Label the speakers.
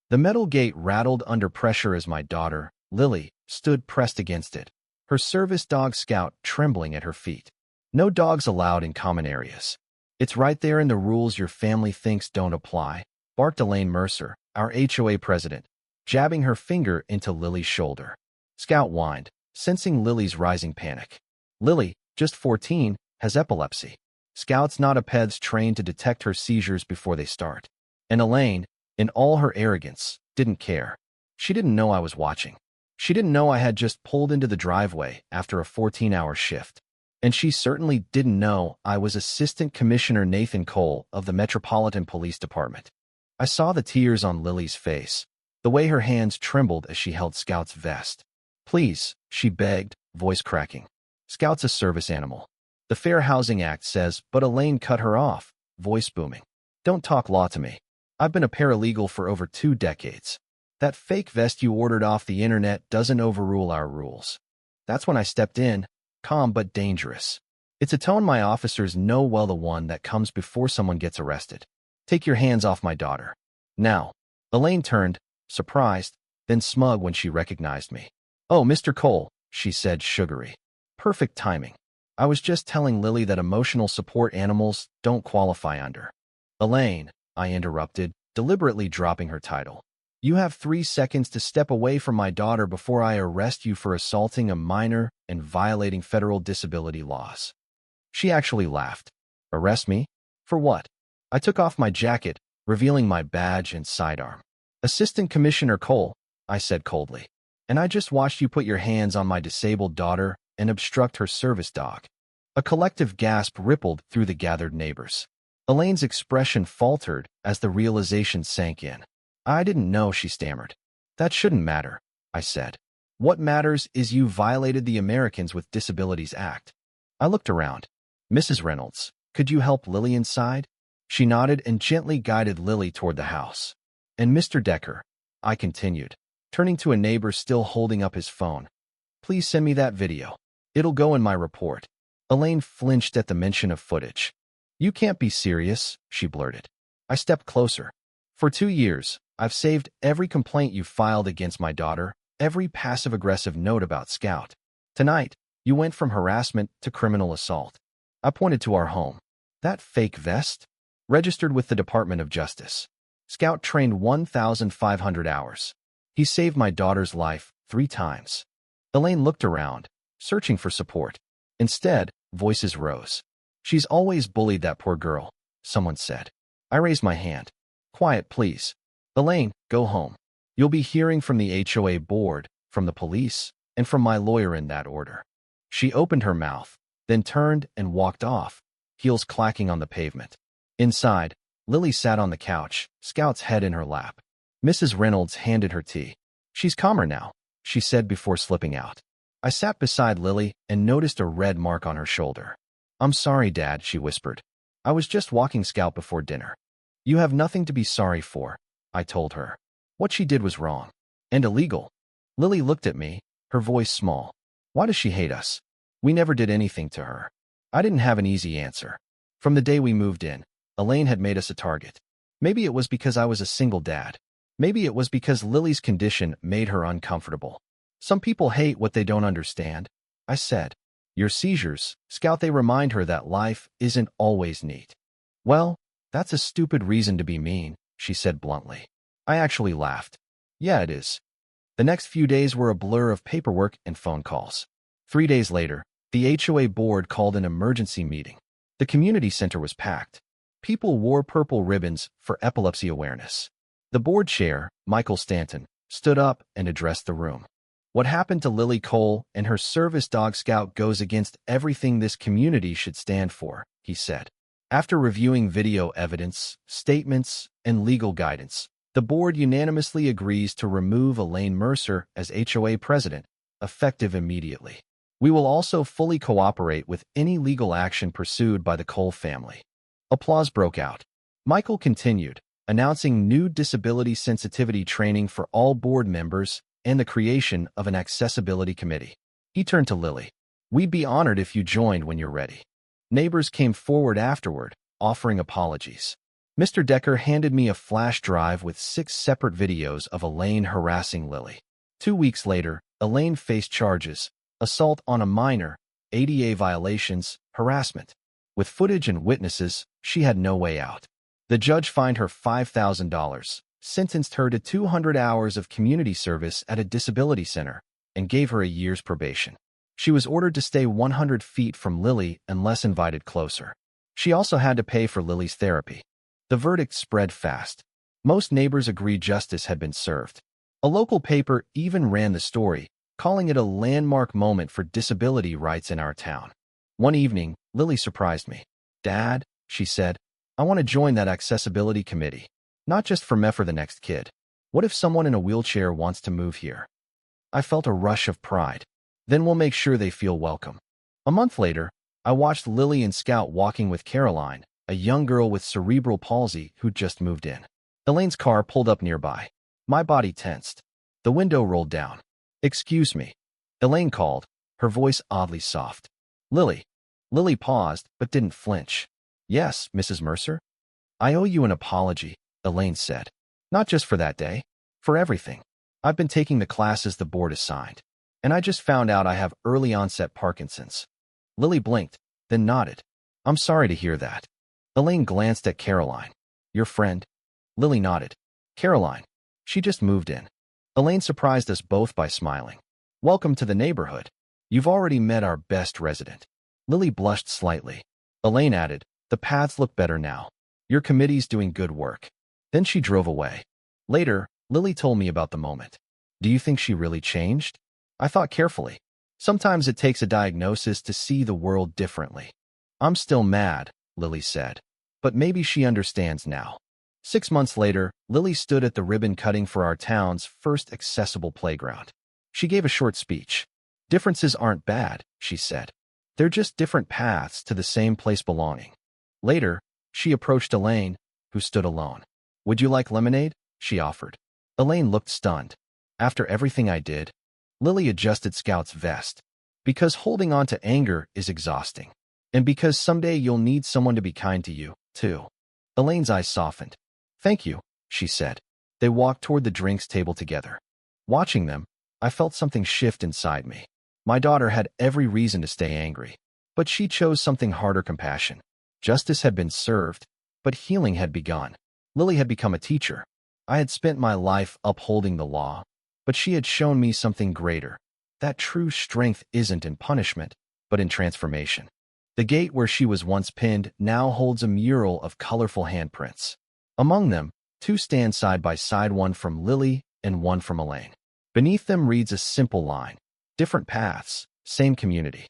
Speaker 1: The metal gate rattled under pressure as my daughter, Lily, stood pressed against it, her service dog Scout trembling at her feet. No dogs allowed in common areas. It's right there in the rules your family thinks don't apply, barked Elaine Mercer, our HOA president, jabbing her finger into Lily's shoulder. Scout whined, sensing Lily's rising panic. Lily, just 14, has epilepsy. Scout's not a ped's trained to detect her seizures before they start. And Elaine, in all her arrogance, didn't care. She didn't know I was watching. She didn't know I had just pulled into the driveway after a 14-hour shift. And she certainly didn't know I was Assistant Commissioner Nathan Cole of the Metropolitan Police Department. I saw the tears on Lily's face, the way her hands trembled as she held Scout's vest. "Please," she begged, voice cracking. "Scout's a service animal. The Fair Housing Act says," but Elaine cut her off, voice booming. "Don't talk law to me. I've been a paralegal for over 2 decades. That fake vest you ordered off the internet doesn't overrule our rules." That's when I stepped in, calm but dangerous. It's a tone my officers know well, the one that comes before someone gets arrested. "Take your hands off my daughter. Now." Elaine turned, surprised, then smug when she recognized me. "Oh, Mr. Cole," she said, sugary. "Perfect timing. I was just telling Lily that emotional support animals don't qualify under." "Elaine," I interrupted, deliberately dropping her title. "You have 3 seconds to step away from my daughter before I arrest you for assaulting a minor and violating federal disability laws." She actually laughed. "Arrest me? For what?" I took off my jacket, revealing my badge and sidearm. "Assistant Commissioner Cole," I said coldly. "And I just watched you put your hands on my disabled daughter and obstruct her service dog." A collective gasp rippled through the gathered neighbors. Elaine's expression faltered as the realization sank in. "I didn't know," she stammered. "That shouldn't matter," I said. "What matters is you violated the Americans with Disabilities Act." I looked around. "Mrs. Reynolds, could you help Lily inside?" She nodded and gently guided Lily toward the house. "And Mr. Decker," I continued, turning to a neighbor still holding up his phone, "please send me that video. It'll go in my report." Elaine flinched at the mention of footage. "You can't be serious," she blurted. I stepped closer. "For 2 years, I've saved every complaint you filed against my daughter, every passive-aggressive note about Scout. Tonight, you went from harassment to criminal assault." I pointed to our home. "That fake vest? Registered with the Department of Justice. Scout trained 1,500 hours. He saved my daughter's life 3 times." Elaine looked around, searching for support. Instead, voices rose. "She's always bullied, that poor girl," someone said. I raised my hand. "Quiet, please. Elaine, go home. You'll be hearing from the HOA board, from the police, and from my lawyer in that order." She opened her mouth, then turned and walked off, heels clacking on the pavement. Inside, Lily sat on the couch, Scout's head in her lap. Mrs. Reynolds handed her tea. "She's calmer now," she said before slipping out. I sat beside Lily and noticed a red mark on her shoulder. "I'm sorry, Dad," she whispered. "I was just walking Scout before dinner." "You have nothing to be sorry for," I told her. "What she did was wrong. And illegal." Lily looked at me, her voice small. "Why does she hate us? We never did anything to her." I didn't have an easy answer. From the day we moved in, Elaine had made us a target. Maybe it was because I was a single dad. Maybe it was because Lily's condition made her uncomfortable. "Some people hate what they don't understand," I said. "Your seizures, Scout, they remind her that life isn't always neat." "Well, that's a stupid reason to be mean," she said bluntly. I actually laughed. "Yeah, it is." The next few days were a blur of paperwork and phone calls. 3 days later, the HOA board called an emergency meeting. The community center was packed. People wore purple ribbons for epilepsy awareness. The board chair, Michael Stanton, stood up and addressed the room. "What happened to Lily Cole and her service dog Scout goes against everything this community should stand for," he said. After reviewing video evidence, statements, and legal guidance, the board unanimously agrees to remove Elaine Mercer as HOA president, effective immediately. "We will also fully cooperate with any legal action pursued by the Cole family." Applause broke out. Michael continued, announcing new disability sensitivity training for all board members and the creation of an accessibility committee. He turned to Lily. "We'd be honored if you joined when you're ready." Neighbors came forward afterward, offering apologies. Mr. Decker handed me a flash drive with 6 separate videos of Elaine harassing Lily. 2 weeks later, Elaine faced charges: assault on a minor, ADA violations, harassment. With footage and witnesses, she had no way out. The judge fined her $5,000, sentenced her to 200 hours of community service at a disability center, and gave her a year's probation. She was ordered to stay 100 feet from Lily unless invited closer. She also had to pay for Lily's therapy. The verdict spread fast. Most neighbors agreed justice had been served. A local paper even ran the story, calling it a landmark moment for disability rights in our town. One evening, Lily surprised me. "Dad," she said, "I want to join that accessibility committee. Not just for me, for the next kid. What if someone in a wheelchair wants to move here?" I felt a rush of pride. "Then we'll make sure they feel welcome." A month later, I watched Lily and Scout walking with Caroline, a young girl with cerebral palsy who'd just moved in. Elaine's car pulled up nearby. My body tensed. The window rolled down. "Excuse me," Elaine called, her voice oddly soft. "Lily." Lily paused, but didn't flinch. "Yes, Mrs. Mercer?" "I owe you an apology," Elaine said. "Not just for that day. For everything. I've been taking the classes the board assigned, and I just found out I have early-onset Parkinson's." Lily blinked, then nodded. "I'm sorry to hear that." Elaine glanced at Caroline. "Your friend?" Lily nodded. "Caroline. She just moved in." Elaine surprised us both by smiling. "Welcome to the neighborhood. You've already met our best resident." Lily blushed slightly. Elaine added, "The paths look better now. Your committee's doing good work." Then she drove away. Later, Lily told me about the moment. "Do you think she really changed?" I thought carefully. Sometimes it takes a diagnosis to see the world differently. "I'm still mad," Lily said. "But maybe she understands now." 6 months later, Lily stood at the ribbon cutting for our town's first accessible playground. She gave a short speech. "Differences aren't bad," she said. "They're just different paths to the same place belonging." Later, she approached Elaine, who stood alone. "Would you like lemonade?" she offered. Elaine looked stunned. "After everything I did?" Lily adjusted Scout's vest. "Because holding on to anger is exhausting. And because someday you'll need someone to be kind to you, too." Elaine's eyes softened. "Thank you," she said. They walked toward the drinks table together. Watching them, I felt something shift inside me. My daughter had every reason to stay angry, but she chose something harder: compassion. Justice had been served, but healing had begun. Lily had become a teacher. I had spent my life upholding the law, but she had shown me something greater: that true strength isn't in punishment, but in transformation. The gate where she was once pinned now holds a mural of colorful handprints. Among them, 2 stand side by side, one from Lily and one from Elaine. Beneath them reads a simple line: "Different paths, same community."